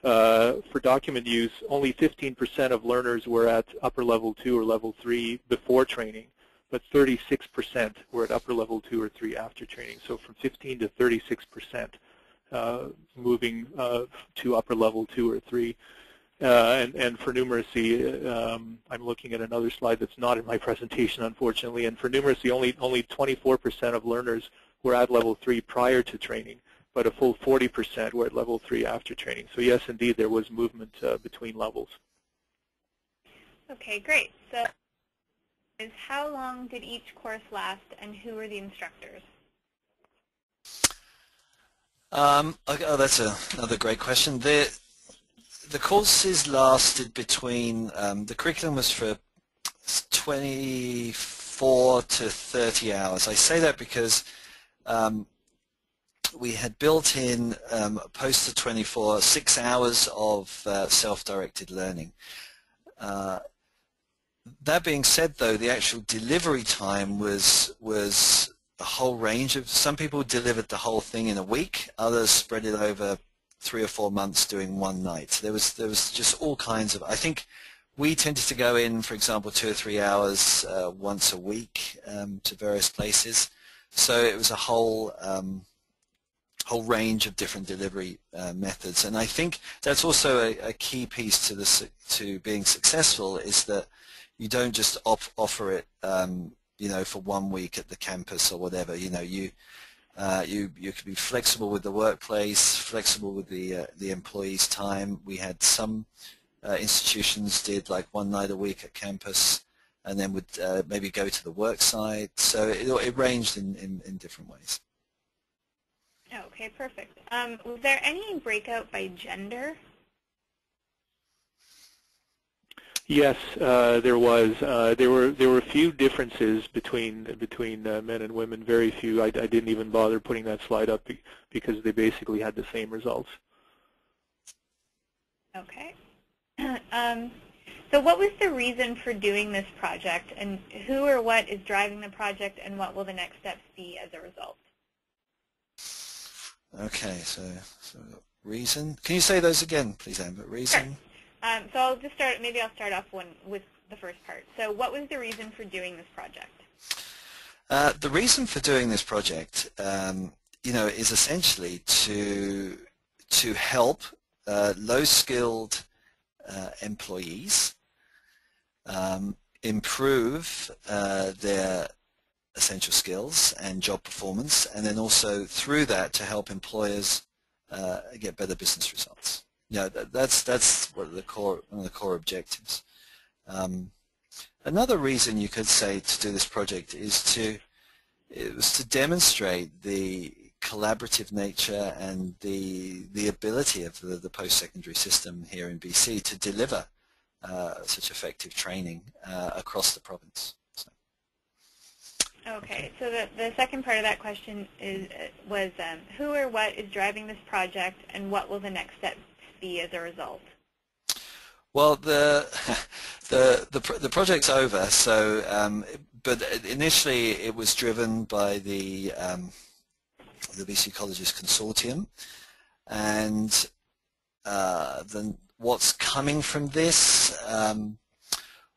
For document use, only 15% of learners were at upper level 2 or level 3 before training, but 36% were at upper level 2 or 3 after training. So from 15 to 36% moving to upper level 2 or 3. And for numeracy, I'm looking at another slide that's not in my presentation, unfortunately. And for numeracy, only 24% of learners were at level 3 prior to training, but a full 40% were at level 3 after training. So yes, indeed, there was movement between levels. Okay, great. So how long did each course last, and who were the instructors? Okay, oh, that's another great question. The courses lasted between, the curriculum was for 24 to 30 hours. I say that because we had built in post the 24, 6 hours of self-directed learning. That being said, though, the actual delivery time was a whole range of, some people delivered the whole thing in a week, others spread it over 3 or 4 months doing one night. There was just all kinds of, I think we tended to go in, for example, 2 or 3 hours once a week to various places. So it was a whole range of different delivery methods. And I think that's also a key piece to being successful, is that you don't just offer it you know, for 1 week at the campus or whatever. You know, you can be flexible with the workplace, flexible with the employees' time. We had some institutions did like 1 night a week at campus, and then would maybe go to the work site. So it ranged in different ways. Okay, perfect. Was there any breakout by gender? Yes, there was. There were a few differences between men and women. Very few. I didn't even bother putting that slide up because they basically had the same results. Okay. So what was the reason for doing this project, and who or what is driving the project, and what will the next steps be as a result? Okay, so reason. Can you say those again, please, Amber? Reason. Sure. So I'll just start. Maybe I'll start off with the first part. So what was the reason for doing this project? The reason for doing this project, you know, is essentially to help low-skilled employees improve their essential skills and job performance, and then also through that to help employers get better business results. Yeah, that's one of the core objectives. Another reason you could say to do this project is to demonstrate the collaborative nature and the ability of the post-secondary system here in BC to deliver such effective training across the province. So. Okay, so the second part of that question was who or what is driving this project, and what will the next step be as a result? Well, the project's over. So, but initially it was driven by the BC Colleges Consortium, and then what's coming from this?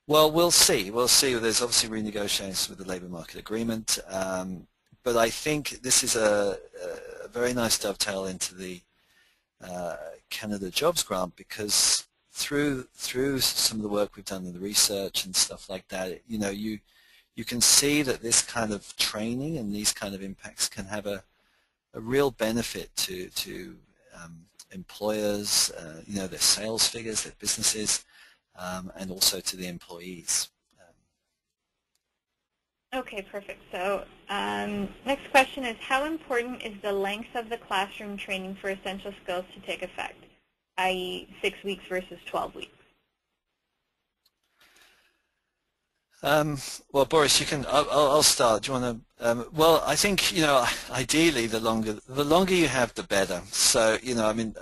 Well, we'll see. We'll see. There's obviously renegotiations with the labour market agreement, but I think this is a very nice dovetail into the Canada Jobs Grant, because through some of the work we've done in the research and stuff like that, you know, you can see that this kind of training and these kind of impacts can have a real benefit to employers, you know, their sales figures, their businesses, and also to the employees. Okay, perfect. So next question is, how important is the length of the classroom training for essential skills to take effect, i.e. 6 weeks versus 12 weeks? Well, Boris, you can. I'll start. Do you want to? Well, I think, you know, ideally the longer you have, the better. So, you know, I mean,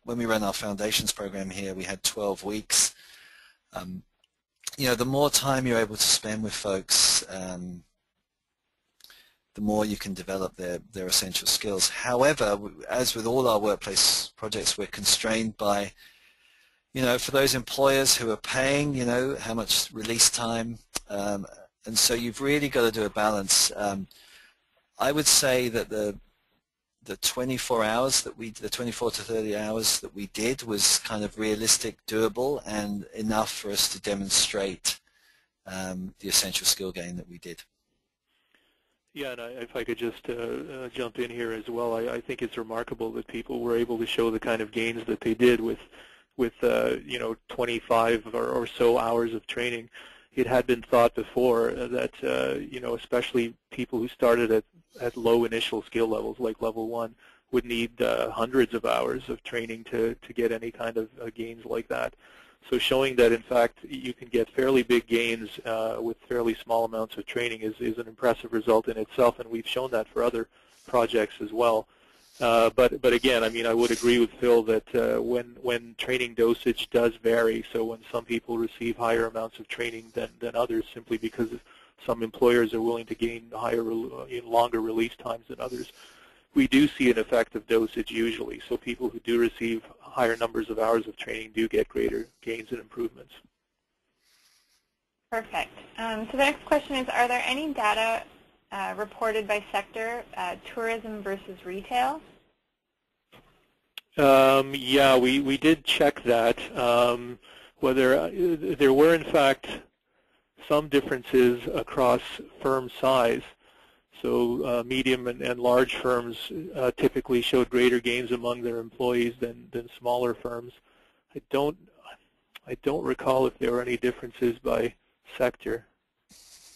when we ran our foundations program here, we had 12 weeks. You know, the more time you're able to spend with folks, the more you can develop their essential skills. However, as with all our workplace projects, we're constrained by, for those employers who are paying, how much release time, and so you've really got to do a balance. I would say that the 24 hours the 24 to 30 hours that we did was kind of realistic, doable, and enough for us to demonstrate the essential skill gain that we did. Yeah, and if I could just jump in here as well, I think it's remarkable that people were able to show the kind of gains that they did with 25 or so hours of training. It had been thought before that especially people who started at low initial skill levels, like level 1, would need hundreds of hours of training to get any kind of gains like that. So showing that, in fact, you can get fairly big gains with fairly small amounts of training is an impressive result in itself, and we've shown that for other projects as well. But again, I mean, I would agree with Phil that when training dosage does vary, so when some people receive higher amounts of training than others, simply because some employers are willing to gain longer release times than others, we do see an effect of dosage usually. So people who do receive higher numbers of hours of training do get greater gains and improvements. Perfect. So the next question is, are there any data reported by sector, tourism versus retail? Yeah, we did check that. Whether there were, in fact, some differences across firm size. So medium and large firms typically showed greater gains among their employees than smaller firms. I don't recall if there were any differences by sector.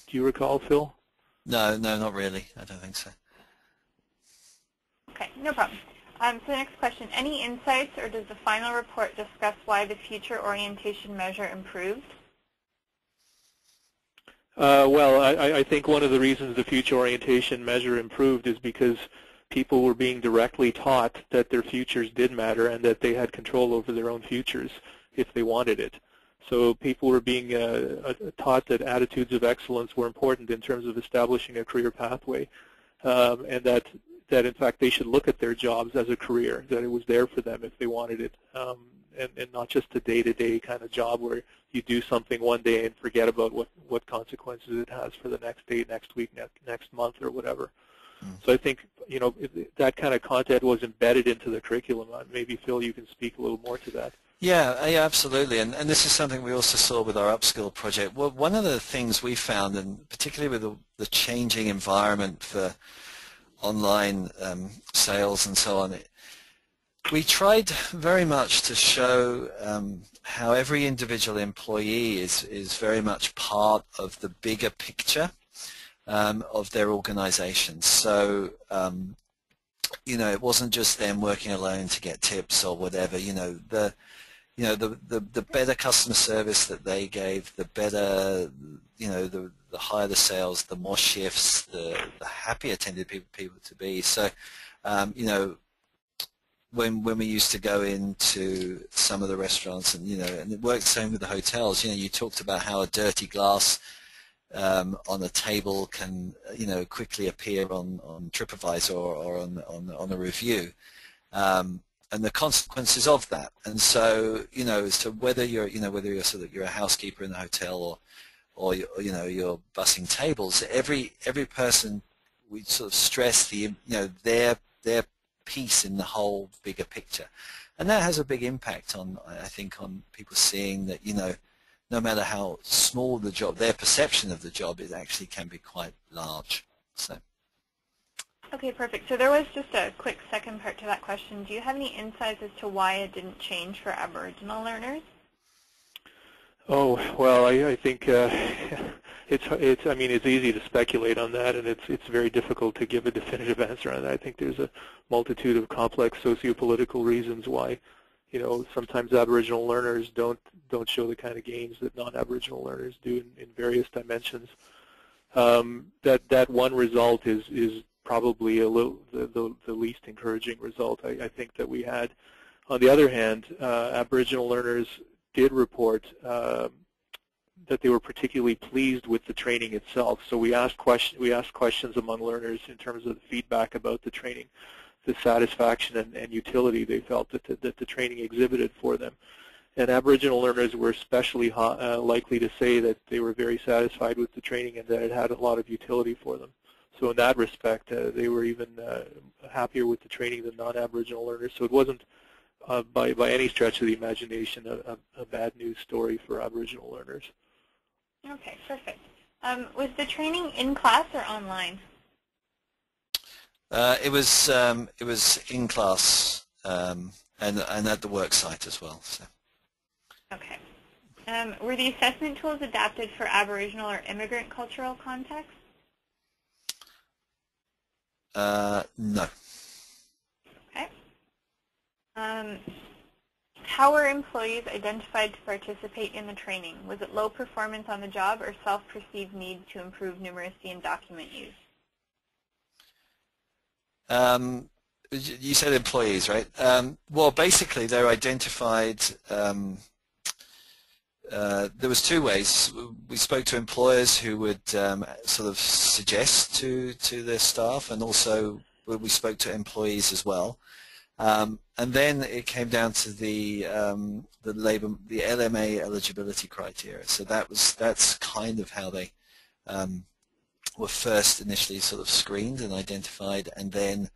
Do you recall, Phil? No, not really. I don't think so. Okay, no problem. So the next question, any insights, or does the final report discuss why the future orientation measure improved? Well, I think one of the reasons the future orientation measure improved is because people were being directly taught that their futures did matter and that they had control over their own futures if they wanted it. So people were being taught that attitudes of excellence were important in terms of establishing a career pathway, and that in fact they should look at their jobs as a career, that it was there for them if they wanted it, and not just a day-to-day kind of job where you do something one day and forget about what consequences it has for the next day, next week, next month, or whatever. So I think that kind of content was embedded into the curriculum. Maybe Phil, you can speak a little more to that. Yeah, absolutely, and this is something we also saw with our upskill project. Well, one of the things we found, and particularly with the changing environment for online sales and so on, we tried very much to show how every individual employee is very much part of the bigger picture of their organization. So it wasn't just them working alone to get tips or whatever. The better customer service that they gave, the better, the higher the sales, the more shifts, the happier tended people to be. So, when we used to go into some of the restaurants, and and it worked the same with the hotels. You talked about how a dirty glass on a table can quickly appear on TripAdvisor or on a review. And the consequences of that, and so so whether you're you're a housekeeper in the hotel or you're bussing tables, every person, we sort of stress their piece in the whole bigger picture, and that has a big impact on, I think, on people seeing that no matter how small the job, their perception of the job actually can be quite large. So. Okay, perfect. So there was just a quick second part to that question. Do you have any insights as to why it didn't change for Aboriginal learners? Oh, well, I think it's easy to speculate on that, and it's very difficult to give a definitive answer on that. I think there's a multitude of complex sociopolitical reasons why, sometimes Aboriginal learners don't show the kind of gains that non-Aboriginal learners do in various dimensions. That one result is probably the least encouraging result I think that we had. On the other hand, Aboriginal learners did report that they were particularly pleased with the training itself. So we asked questions among learners in terms of the feedback about the training, the satisfaction and utility they felt that the training exhibited for them. And Aboriginal learners were especially likely to say that they were very satisfied with the training and that it had a lot of utility for them. So in that respect, they were even happier with the training than non-Aboriginal learners. So it wasn't, by any stretch of the imagination, a bad news story for Aboriginal learners. Okay, perfect. Was the training in class or online? It was in class and at the work site as well. So. Okay. Were the assessment tools adapted for Aboriginal or immigrant cultural contexts? No. Okay. How were employees identified to participate in the training? Was it low performance on the job or self-perceived need to improve numeracy and document use? You said employees, right? Well, basically, they're identified. There was two ways. We spoke to employers who would sort of suggest to their staff, and also we spoke to employees as well. And then it came down to the LMA eligibility criteria. So that's kind of how they were first initially sort of screened and identified, and then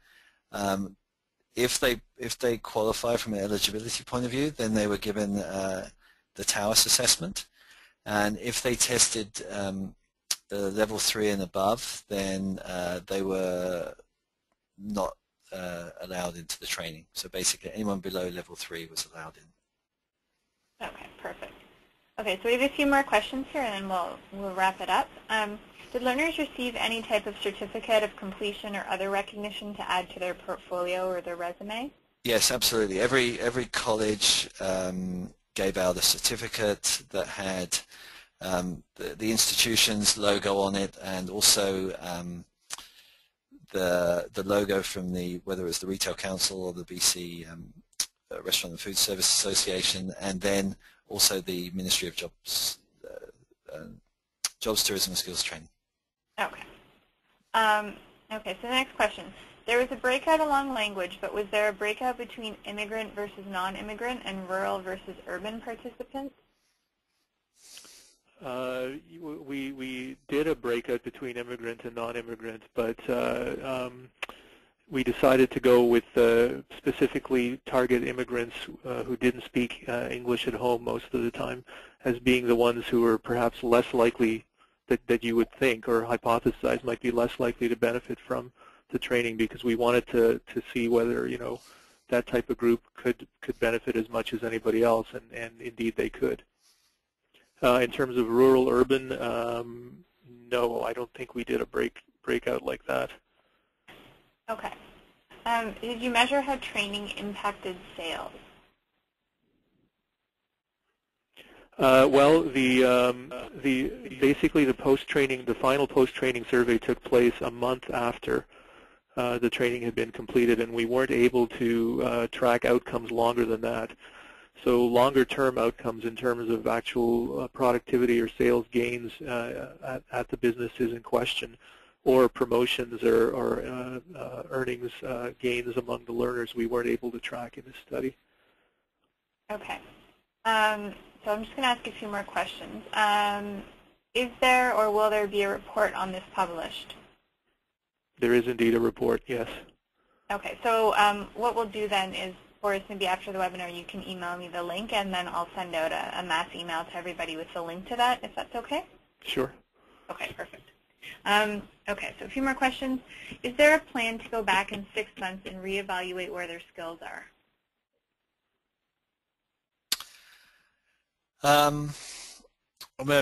if they qualify from an eligibility point of view, then they were given the TAUS assessment, and if they tested the level 3 and above, then they were not allowed into the training. So basically anyone below level 3 was allowed in. Okay, perfect. Okay, so we have a few more questions here and then we'll wrap it up. Did learners receive any type of certificate of completion or other recognition to add to their portfolio or their resume? Yes, absolutely. Every college gave out a certificate that had the institution's logo on it, and also the logo from whether it was the Retail Council or the BC Restaurant and Food Service Association, and then also the Ministry of Jobs, Tourism and Skills Training. Okay. Okay, so the next question. There was a breakout along language, but was there a breakout between immigrant versus non-immigrant and rural versus urban participants? We did a breakout between immigrant and non-immigrant, but we decided to go with specifically target immigrants who didn't speak English at home most of the time as being the ones who were perhaps less likely that you would think or hypothesize might be less likely to benefit from the training, because we wanted to see whether that type of group could benefit as much as anybody else, and indeed they could. In terms of rural urban, no, I don't think we did a breakout like that. Okay. Did you measure how training impacted sales? Well, basically the final post-training survey took place a month after the training had been completed, and we weren't able to track outcomes longer than that. So longer-term outcomes in terms of actual productivity or sales gains at the businesses in question, or promotions or earnings gains among the learners, we weren't able to track in this study. Okay. So I'm just going to ask a few more questions. Is there or will there be a report on this published? There is indeed a report, yes. Okay, so what we'll do then is, Boris, maybe after the webinar you can email me the link, and then I'll send out a mass email to everybody with the link to that, if that's okay? Sure. Okay, perfect. Okay, so a few more questions. Is there a plan to go back in 6 months and reevaluate where their skills are?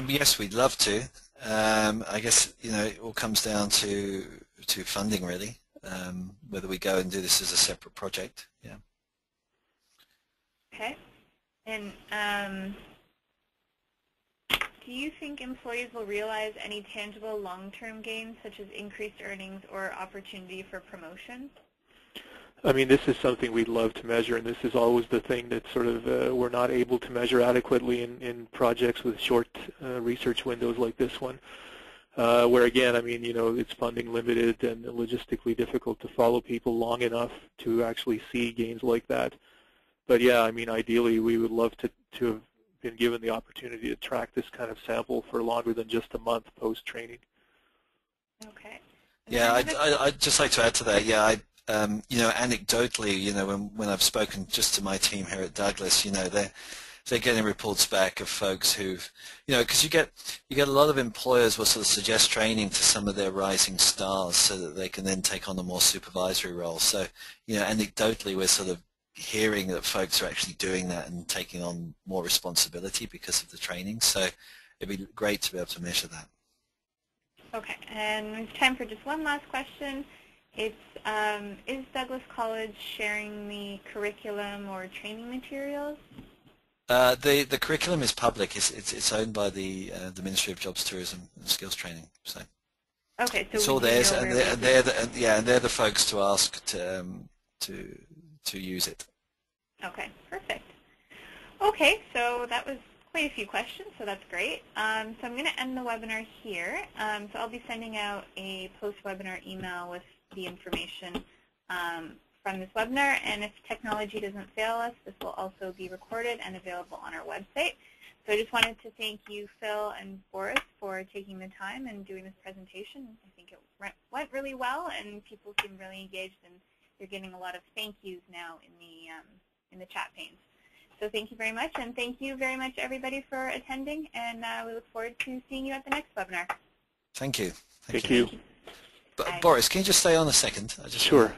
Yes, we'd love to. I guess it all comes down to funding, really. Whether we go and do this as a separate project. Yeah. Okay. And do you think employees will realize any tangible long-term gains, such as increased earnings or opportunity for promotion? I mean, this is something we'd love to measure, and this is always the thing that sort of we're not able to measure adequately in projects with short research windows like this one, where again, I mean, you know, it's funding limited and logistically difficult to follow people long enough to actually see gains like that. But yeah, I mean, ideally, we would love to have been given the opportunity to track this kind of sample for longer than just a month post-training. Okay. Yeah, I'd just like to add to that. Yeah, you know, anecdotally, you know, when I've spoken just to my team here at Douglas, you know, they're getting reports back of folks who've, you know, because you get a lot of employers will sort of suggest training to some of their rising stars so that they can then take on a more supervisory role. So, you know, anecdotally, we're sort of hearing that folks are actually doing that and taking on more responsibility because of the training. So it'd be great to be able to measure that. Okay, and it's time for just one last question. It's, is Douglas College sharing the curriculum or training materials? The curriculum is public. It's owned by the Ministry of Jobs, Tourism and Skills Training. So okay, so it's all theirs, and they're the folks to ask to use it. Okay, perfect. Okay, so that was quite a few questions, so that's great. So I'm going to end the webinar here. So I'll be sending out a post-webinar email with the information from this webinar, and if technology doesn't fail us, this will also be recorded and available on our website. So I just wanted to thank you, Phil and Boris, for taking the time and doing this presentation. I think it went really well, and people seem really engaged, and you're getting a lot of thank yous now in the chat panes. So thank you very much, and thank you very much, everybody, for attending, and we look forward to seeing you at the next webinar. Thank you. Thank you. Boris, can you just stay on a second? Sure.